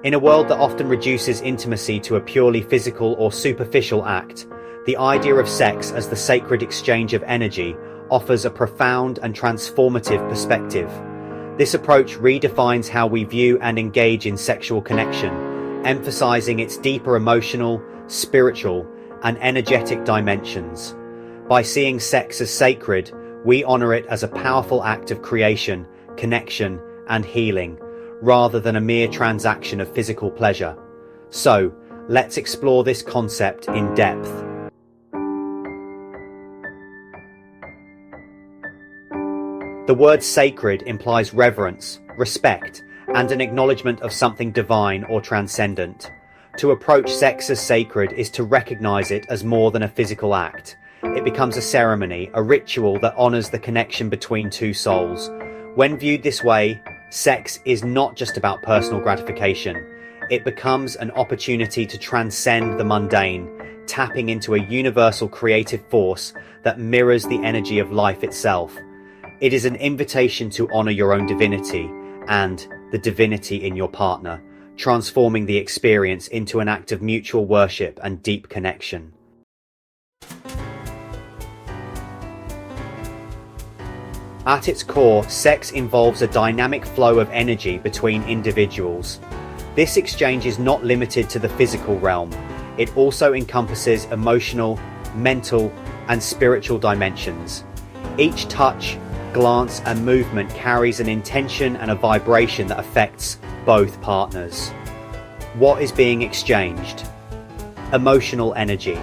In a world that often reduces intimacy to a purely physical or superficial act, the idea of sex as the sacred exchange of energy offers a profound and transformative perspective. This approach redefines how we view and engage in sexual connection, emphasizing its deeper emotional, spiritual, and energetic dimensions. By seeing sex as sacred, we honor it as a powerful act of creation, connection, and healing, rather than a mere transaction of physical pleasure. So, let's explore this concept in depth. The word sacred implies reverence, respect, and an acknowledgement of something divine or transcendent. To approach sex as sacred is to recognize it as more than a physical act. It becomes a ceremony, a ritual that honors the connection between two souls. When viewed this way, sex is not just about personal gratification. It becomes an opportunity to transcend the mundane, tapping into a universal creative force that mirrors the energy of life itself. It is an invitation to honor your own divinity and the divinity in your partner, transforming the experience into an act of mutual worship and deep connection. At its core, sex involves a dynamic flow of energy between individuals. This exchange is not limited to the physical realm. It also encompasses emotional, mental, and spiritual dimensions. Each touch, glance, and movement carries an intention and a vibration that affects both partners. What is being exchanged? Emotional energy.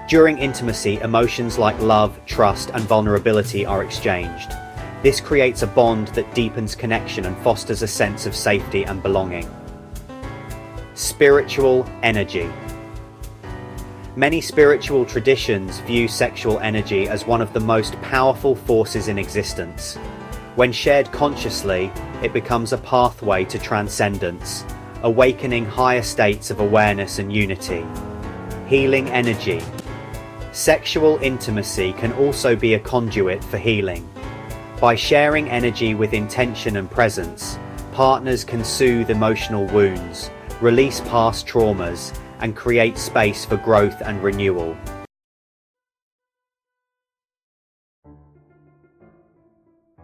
During intimacy, emotions like love, trust, and vulnerability are exchanged. This creates a bond that deepens connection and fosters a sense of safety and belonging. Spiritual energy. Many spiritual traditions view sexual energy as one of the most powerful forces in existence. When shared consciously, it becomes a pathway to transcendence, awakening higher states of awareness and unity. Healing energy. Sexual intimacy can also be a conduit for healing. By sharing energy with intention and presence, partners can soothe emotional wounds, release past traumas, and create space for growth and renewal.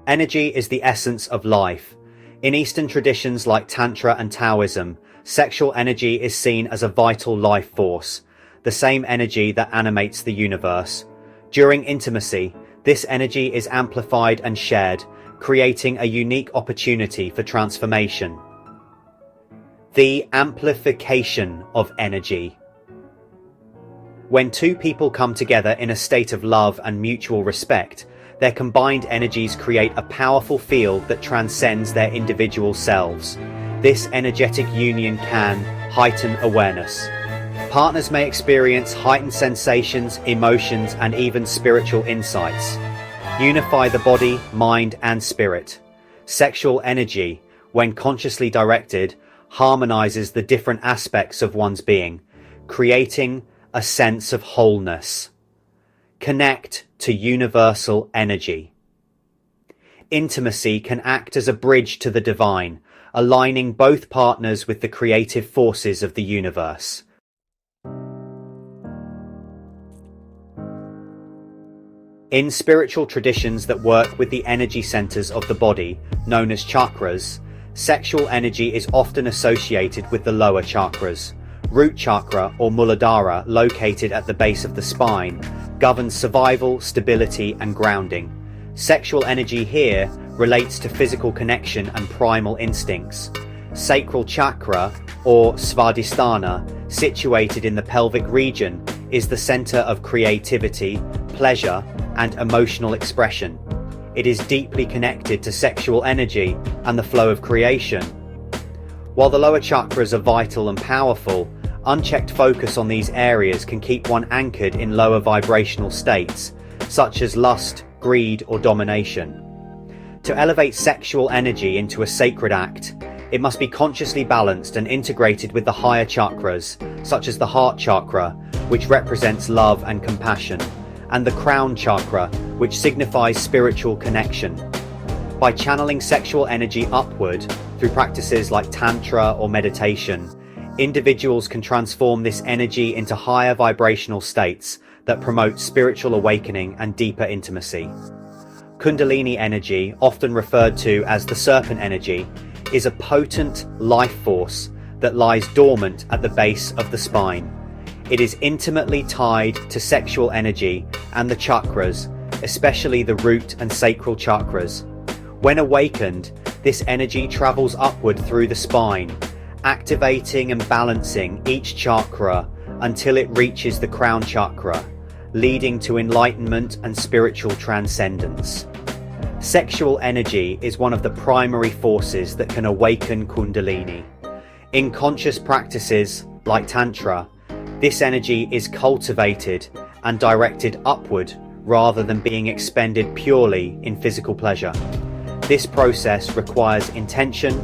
Energy is the essence of life. In Eastern traditions like Tantra and Taoism, sexual energy is seen as a vital life force, the same energy that animates the universe. During intimacy, this energy is amplified and shared, creating a unique opportunity for transformation. The amplification of energy. When two people come together in a state of love and mutual respect, their combined energies create a powerful field that transcends their individual selves. This energetic union can heighten awareness. Partners may experience heightened sensations, emotions, and even spiritual insights. Unify the body, mind, and spirit. Sexual energy, when consciously directed, harmonizes the different aspects of one's being, creating a sense of wholeness. Connect to universal energy. Intimacy can act as a bridge to the divine, aligning both partners with the creative forces of the universe. In spiritual traditions that work with the energy centers of the body, known as chakras, sexual energy is often associated with the lower chakras. Root chakra, or Muladhara, located at the base of the spine, governs survival, stability, and grounding. Sexual energy here relates to physical connection and primal instincts. Sacral chakra, or Svadhisthana, situated in the pelvic region, is the center of creativity, pleasure, and emotional expression. It is deeply connected to sexual energy and the flow of creation. While the lower chakras are vital and powerful, unchecked focus on these areas can keep one anchored in lower vibrational states, such as lust, greed, or domination. To elevate sexual energy into a sacred act, it must be consciously balanced and integrated with the higher chakras, such as the heart chakra, which represents love and compassion, and the crown chakra, which signifies spiritual connection. By channeling sexual energy upward, Through practices like Tantra or meditation, individuals can transform this energy into higher vibrational states that promote spiritual awakening and deeper intimacy. Kundalini energy, often referred to as the serpent energy, is a potent life force that lies dormant at the base of the spine. It is intimately tied to sexual energy and the chakras, especially the root and sacral chakras. When awakened, this energy travels upward through the spine, activating and balancing each chakra until it reaches the crown chakra, leading to enlightenment and spiritual transcendence. Sexual energy is one of the primary forces that can awaken Kundalini. In conscious practices like Tantra, this energy is cultivated and directed upward rather than being expended purely in physical pleasure. This process requires intention,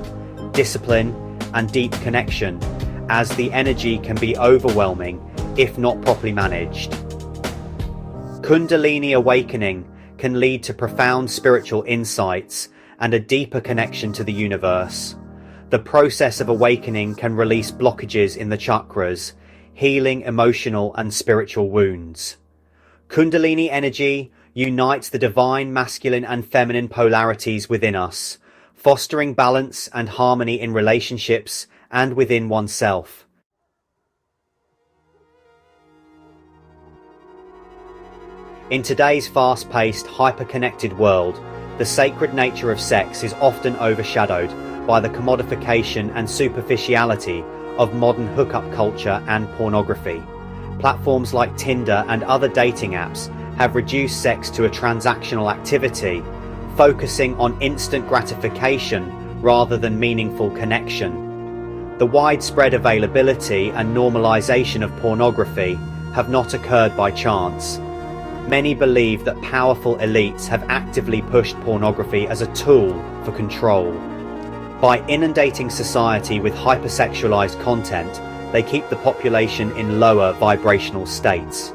discipline, and deep connection, as the energy can be overwhelming if not properly managed. Kundalini awakening can lead to profound spiritual insights and a deeper connection to the universe. The process of awakening can release blockages in the chakras, healing emotional and spiritual wounds. Kundalini energy unites the divine masculine and feminine polarities within us, fostering balance and harmony in relationships and within oneself. In today's fast-paced, hyper-connected world, the sacred nature of sex is often overshadowed by the commodification and superficiality of modern hookup culture and pornography. Platforms like Tinder and other dating apps have reduced sex to a transactional activity, focusing on instant gratification rather than meaningful connection. The widespread availability and normalization of pornography have not occurred by chance. Many believe that powerful elites have actively pushed pornography as a tool for control. By inundating society with hypersexualized content, they keep the population in lower vibrational states.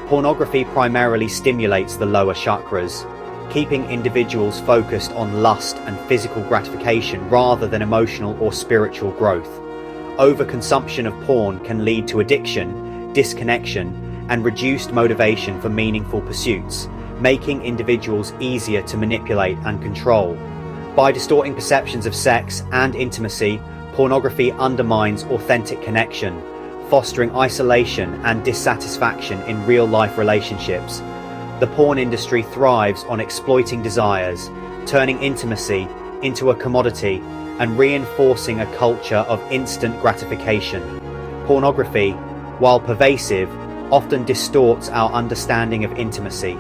Pornography primarily stimulates the lower chakras, keeping individuals focused on lust and physical gratification rather than emotional or spiritual growth. Overconsumption of porn can lead to addiction, disconnection, and reduced motivation for meaningful pursuits, making individuals easier to manipulate and control. By distorting perceptions of sex and intimacy, pornography undermines authentic connection, fostering isolation and dissatisfaction in real-life relationships. The porn industry thrives on exploiting desires, turning intimacy into a commodity, and reinforcing a culture of instant gratification. Pornography, while pervasive, often distorts our understanding of intimacy.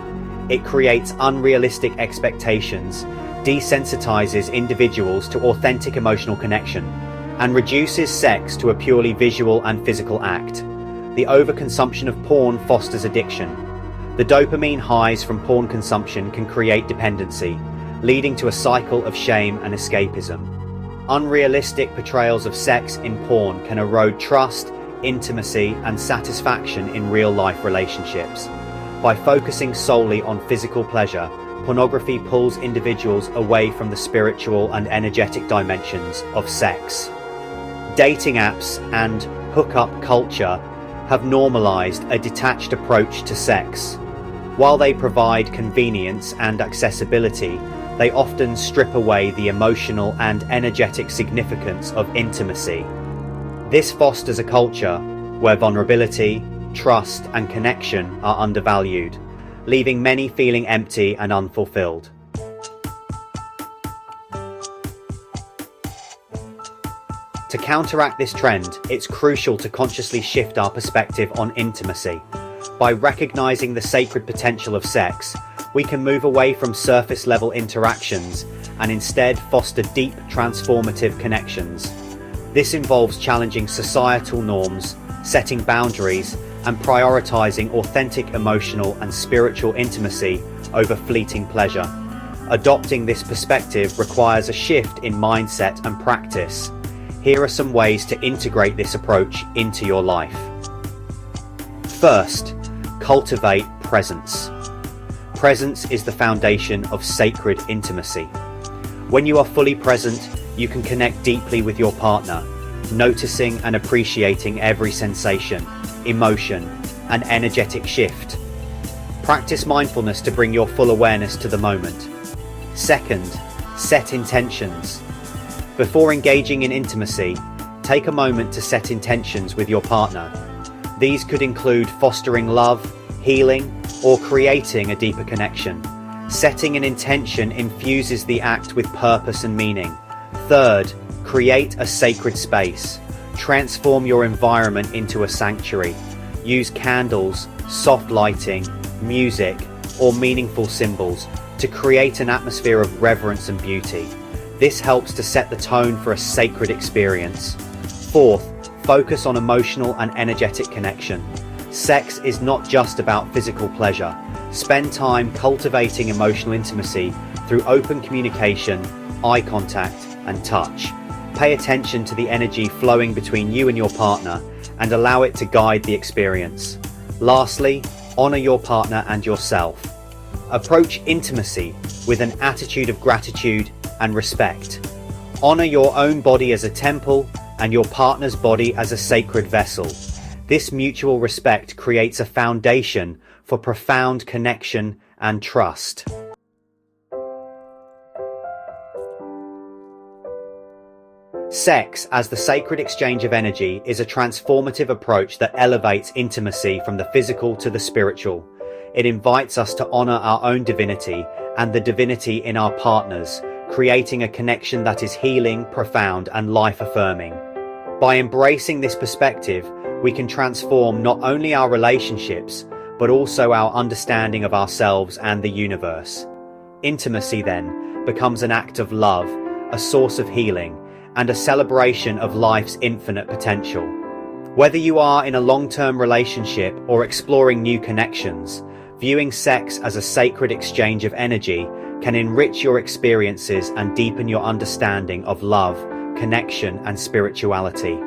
It creates unrealistic expectations, desensitizes individuals to authentic emotional connection, and reduces sex to a purely visual and physical act. The overconsumption of porn fosters addiction. The dopamine highs from porn consumption can create dependency, leading to a cycle of shame and escapism. Unrealistic portrayals of sex in porn can erode trust, intimacy, and satisfaction in real-life relationships. By focusing solely on physical pleasure, pornography pulls individuals away from the spiritual and energetic dimensions of sex. Dating apps and hookup culture have normalized a detached approach to sex. While they provide convenience and accessibility, they often strip away the emotional and energetic significance of intimacy. This fosters a culture where vulnerability, trust, and connection are undervalued, leaving many feeling empty and unfulfilled. To counteract this trend, it's crucial to consciously shift our perspective on intimacy. By recognizing the sacred potential of sex, we can move away from surface-level interactions and instead foster deep, transformative connections. This involves challenging societal norms, setting boundaries, and prioritizing authentic emotional and spiritual intimacy over fleeting pleasure. Adopting this perspective requires a shift in mindset and practice. Here are some ways to integrate this approach into your life. First, cultivate presence. Presence is the foundation of sacred intimacy. When you are fully present, you can connect deeply with your partner, noticing and appreciating every sensation, emotion, and energetic shift. Practice mindfulness to bring your full awareness to the moment. Second, set intentions. Before engaging in intimacy, take a moment to set intentions with your partner. These could include fostering love, healing, or creating a deeper connection. Setting an intention infuses the act with purpose and meaning. Third, create a sacred space. Transform your environment into a sanctuary. Use candles, soft lighting, music, or meaningful symbols to create an atmosphere of reverence and beauty. This helps to set the tone for a sacred experience. Fourth, focus on emotional and energetic connection. Sex is not just about physical pleasure. Spend time cultivating emotional intimacy through open communication, eye contact, and touch. Pay attention to the energy flowing between you and your partner and allow it to guide the experience. Lastly, honor your partner and yourself. Approach intimacy with an attitude of gratitude and respect. Honor your own body as a temple and your partner's body as a sacred vessel. This mutual respect creates a foundation for profound connection and trust. Sex as the sacred exchange of energy is a transformative approach that elevates intimacy from the physical to the spiritual. It invites us to honor our own divinity and the divinity in our partners, creating a connection that is healing, profound, and life-affirming. By embracing this perspective, we can transform not only our relationships, but also our understanding of ourselves and the universe. Intimacy, then, becomes an act of love, a source of healing, and a celebration of life's infinite potential. Whether you are in a long-term relationship or exploring new connections, viewing sex as a sacred exchange of energy can enrich your experiences and deepen your understanding of love, connection, and spirituality.